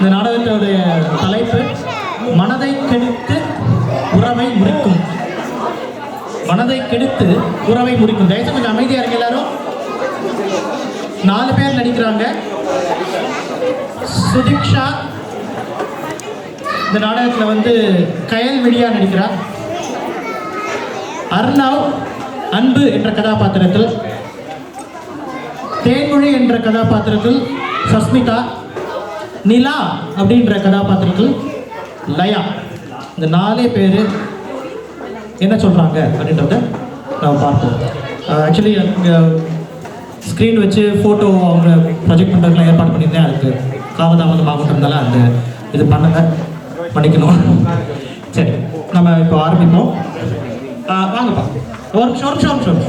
இந்த நாடகத்தோடைய தலைப்பு மனதை கெடுத்து உறவை முறிக்கும். மனதை கெடுத்து உறவை முறிக்கும். தயவுசெய்து கொஞ்சம் அமைதியா இருக்கு எல்லாரும். 4 பேர் நடிக்கிறாங்க. சுதீக்ஷா இந்த நாடகத்தில் வந்து கயல் விழியா நடிக்கிறார். அர்ணவ் அன்பு என்ற கதாபாத்திரத்தில், தேன்மொழி என்ற கதாபாத்திரத்தில் சஸ்மிதா, நிலா அப்படின்ற கதாபாத்திரத்தில் லயா. இந்த 4 பேர் என்ன சொல்கிறாங்க அப்படின்றத நம்ம பார்ப்போம். ஆக்சுவலி ஸ்க்ரீன் வச்சு ஃபோட்டோ அவங்க ப்ரொஜெக்ட் பண்ணுறதுக்குலாம் ஏற்பாடு பண்ணியிருந்தேன். அதுக்கு காலதாமதமாகன்றதுனால அந்த இது பண்ணிக்கணும். சரி, நம்ம இப்போ ஆரம்பிப்போம். வாங்கப்பா, ஒரு நிமிஷம்.